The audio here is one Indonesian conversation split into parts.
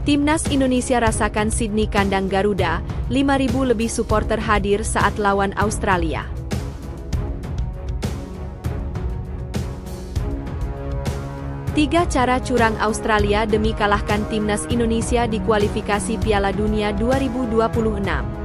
Timnas Indonesia rasakan Sydney kandang Garuda, 5.000 lebih supporter hadir saat lawan Australia. Tiga cara curang Australia demi kalahkan Timnas Indonesia di kualifikasi Piala Dunia 2026.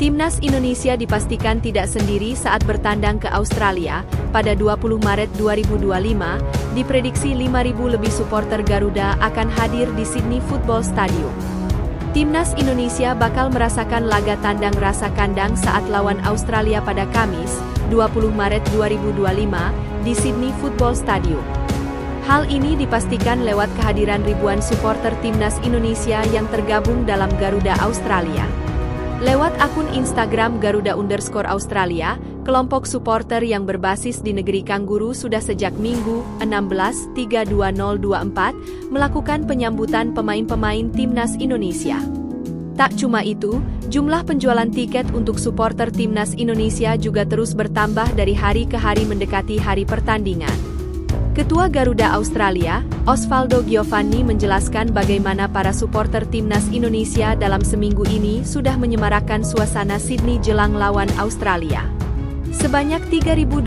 Timnas Indonesia dipastikan tidak sendiri saat bertandang ke Australia pada 20 Maret 2025. Diprediksi 5.000 lebih supporter Garuda akan hadir di Sydney Football Stadium. Timnas Indonesia bakal merasakan laga tandang rasa kandang saat lawan Australia pada Kamis, 20 Maret 2025, di Sydney Football Stadium. Hal ini dipastikan lewat kehadiran ribuan supporter Timnas Indonesia yang tergabung dalam Garuda Australia. Lewat akun Instagram Garuda_Australia, kelompok supporter yang berbasis di negeri Kangguru sudah sejak Minggu, 16/3/2024, melakukan penyambutan pemain-pemain Timnas Indonesia. Tak cuma itu, jumlah penjualan tiket untuk supporter Timnas Indonesia juga terus bertambah dari hari ke hari mendekati hari pertandingan. Ketua Garuda Australia, Osvaldo Giovanni menjelaskan bagaimana para supporter Timnas Indonesia dalam seminggu ini sudah menyemarakkan suasana Sydney jelang lawan Australia. Sebanyak 3.250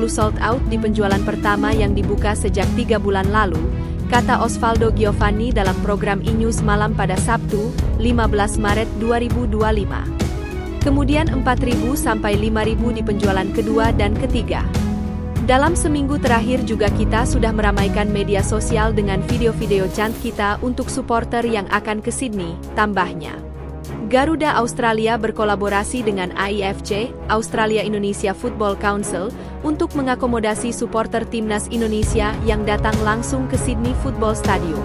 sold out di penjualan pertama yang dibuka sejak 3 bulan lalu, kata Osvaldo Giovanni dalam program iNews Malam pada Sabtu, 15 Maret 2025. Kemudian 4.000 sampai 5.000 di penjualan kedua dan ketiga. Dalam seminggu terakhir juga kita sudah meramaikan media sosial dengan video-video cantik kita untuk supporter yang akan ke Sydney, tambahnya. Garuda Australia berkolaborasi dengan AIFC, Australia Indonesia Football Council, untuk mengakomodasi supporter Timnas Indonesia yang datang langsung ke Sydney Football Stadium.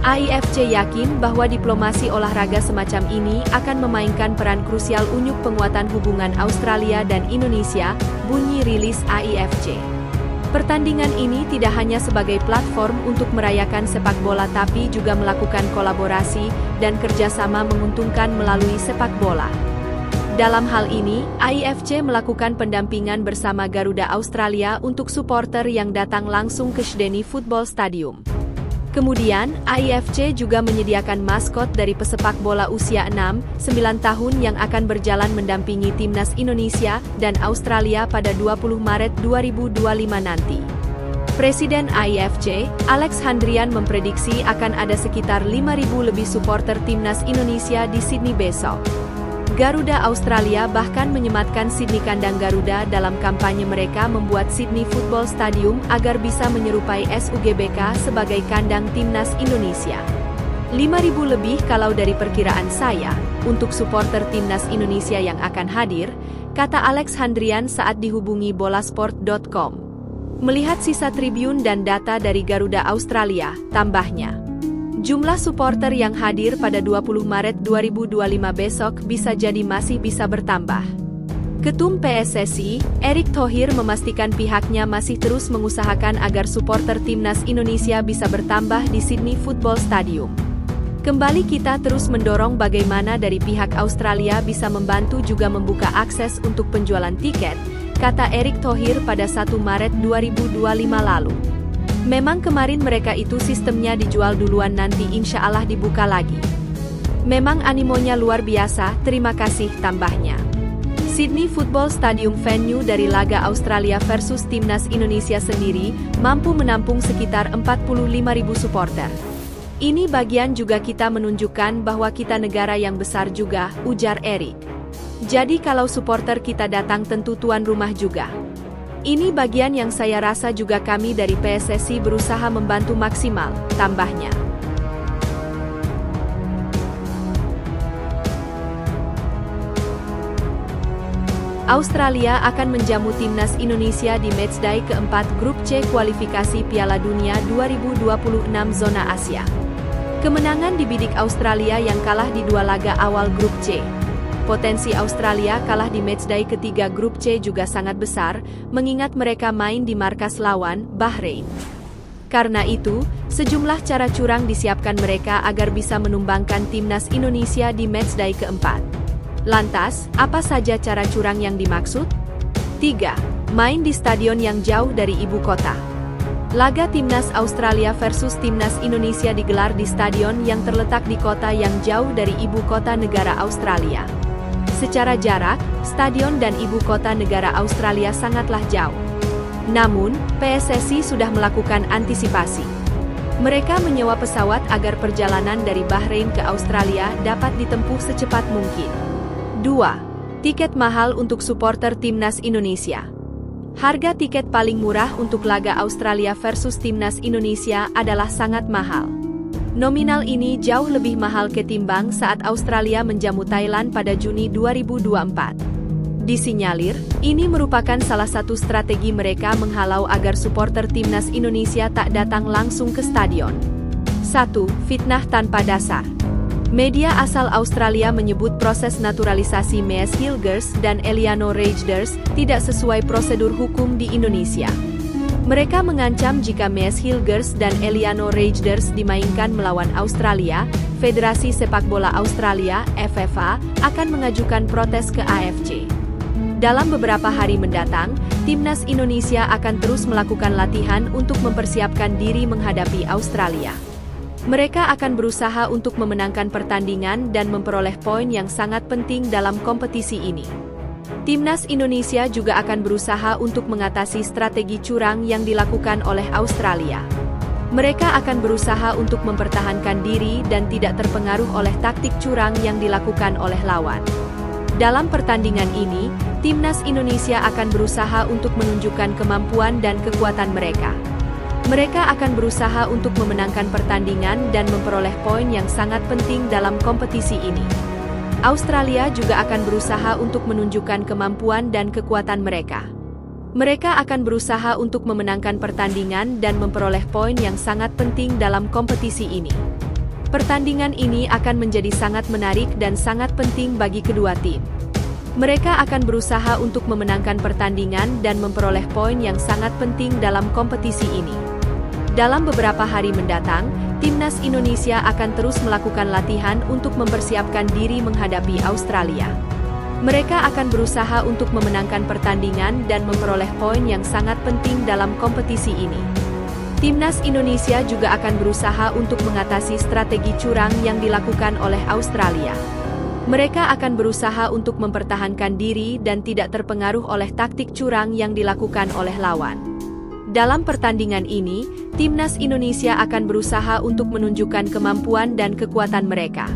AIFC yakin bahwa diplomasi olahraga semacam ini akan memainkan peran krusial untuk penguatan hubungan Australia dan Indonesia, bunyi rilis AIFC. Pertandingan ini tidak hanya sebagai platform untuk merayakan sepak bola tapi juga melakukan kolaborasi dan kerjasama menguntungkan melalui sepak bola. Dalam hal ini, AIFC melakukan pendampingan bersama Garuda Australia untuk supporter yang datang langsung ke Sydney Football Stadium. Kemudian, AIFC juga menyediakan maskot dari pesepak bola usia 6-9 tahun yang akan berjalan mendampingi Timnas Indonesia dan Australia pada 20 Maret 2025 nanti. Presiden AIFC, Alex Handrian memprediksi akan ada sekitar 5.000 lebih supporter Timnas Indonesia di Sydney besok. Garuda Australia bahkan menyematkan Sydney kandang Garuda dalam kampanye mereka membuat Sydney Football Stadium agar bisa menyerupai SUGBK sebagai kandang Timnas Indonesia. 5.000 lebih kalau dari perkiraan saya, untuk supporter Timnas Indonesia yang akan hadir, kata Alex Handrian saat dihubungi bolasport.com. Melihat sisa tribun dan data dari Garuda Australia, tambahnya. Jumlah supporter yang hadir pada 20 Maret 2025 besok bisa jadi masih bisa bertambah. Ketum PSSI, Erick Thohir memastikan pihaknya masih terus mengusahakan agar supporter Timnas Indonesia bisa bertambah di Sydney Football Stadium. Kembali kita terus mendorong bagaimana dari pihak Australia bisa membantu juga membuka akses untuk penjualan tiket, kata Erick Thohir pada 1 Maret 2025 lalu. Memang kemarin mereka itu sistemnya dijual duluan nanti insya Allah dibuka lagi. Memang animonya luar biasa, terima kasih tambahnya. Sydney Football Stadium venue dari laga Australia versus Timnas Indonesia sendiri, mampu menampung sekitar 45.000 supporter. Ini bagian juga kita menunjukkan bahwa kita negara yang besar juga, ujar Erick. Jadi kalau supporter kita datang tentu tuan rumah juga. Ini bagian yang saya rasa juga kami dari PSSI berusaha membantu maksimal, tambahnya. Australia akan menjamu Timnas Indonesia di matchday keempat Grup C kualifikasi Piala Dunia 2026 zona Asia. Kemenangan dibidik Australia yang kalah di 2 laga awal Grup C. Potensi Australia kalah di matchday ketiga Grup C juga sangat besar, mengingat mereka main di markas lawan, Bahrain. Karena itu, sejumlah cara curang disiapkan mereka agar bisa menumbangkan timnas Indonesia di matchday keempat. Lantas, apa saja cara curang yang dimaksud? 3. Main di stadion yang jauh dari ibu kota. Laga timnas Australia versus timnas Indonesia digelar di stadion yang terletak di kota yang jauh dari ibu kota negara Australia. Secara jarak, stadion dan ibu kota negara Australia sangatlah jauh. Namun, PSSI sudah melakukan antisipasi. Mereka menyewa pesawat agar perjalanan dari Bahrain ke Australia dapat ditempuh secepat mungkin. 2. Tiket mahal untuk supporter timnas Indonesia. Harga tiket paling murah untuk laga Australia versus timnas Indonesia adalah sangat mahal. Nominal ini jauh lebih mahal ketimbang saat Australia menjamu Thailand pada Juni 2024. Disinyalir, ini merupakan salah satu strategi mereka menghalau agar supporter timnas Indonesia tak datang langsung ke stadion. 1. Fitnah tanpa dasar. Media asal Australia menyebut proses naturalisasi Mees Hilgers dan Eliano Reijers tidak sesuai prosedur hukum di Indonesia. Mereka mengancam jika Mees Hilgers dan Eliano Reijers dimainkan melawan Australia, Federasi Sepak Bola Australia (FFA) akan mengajukan protes ke AFC. Dalam beberapa hari mendatang, timnas Indonesia akan terus melakukan latihan untuk mempersiapkan diri menghadapi Australia. Mereka akan berusaha untuk memenangkan pertandingan dan memperoleh poin yang sangat penting dalam kompetisi ini. Timnas Indonesia juga akan berusaha untuk mengatasi strategi curang yang dilakukan oleh Australia. Mereka akan berusaha untuk mempertahankan diri dan tidak terpengaruh oleh taktik curang yang dilakukan oleh lawan. Dalam pertandingan ini, timnas Indonesia akan berusaha untuk menunjukkan kemampuan dan kekuatan mereka. Mereka akan berusaha untuk memenangkan pertandingan dan memperoleh poin yang sangat penting dalam kompetisi ini. Australia juga akan berusaha untuk menunjukkan kemampuan dan kekuatan mereka. Mereka akan berusaha untuk memenangkan pertandingan dan memperoleh poin yang sangat penting dalam kompetisi ini. Pertandingan ini akan menjadi sangat menarik dan sangat penting bagi kedua tim. Mereka akan berusaha untuk memenangkan pertandingan dan memperoleh poin yang sangat penting dalam kompetisi ini. Dalam beberapa hari mendatang, timnas Indonesia akan terus melakukan latihan untuk mempersiapkan diri menghadapi Australia. Mereka akan berusaha untuk memenangkan pertandingan dan memperoleh poin yang sangat penting dalam kompetisi ini. Timnas Indonesia juga akan berusaha untuk mengatasi strategi curang yang dilakukan oleh Australia. Mereka akan berusaha untuk mempertahankan diri dan tidak terpengaruh oleh taktik curang yang dilakukan oleh lawan. Dalam pertandingan ini, timnas Indonesia akan berusaha untuk menunjukkan kemampuan dan kekuatan mereka.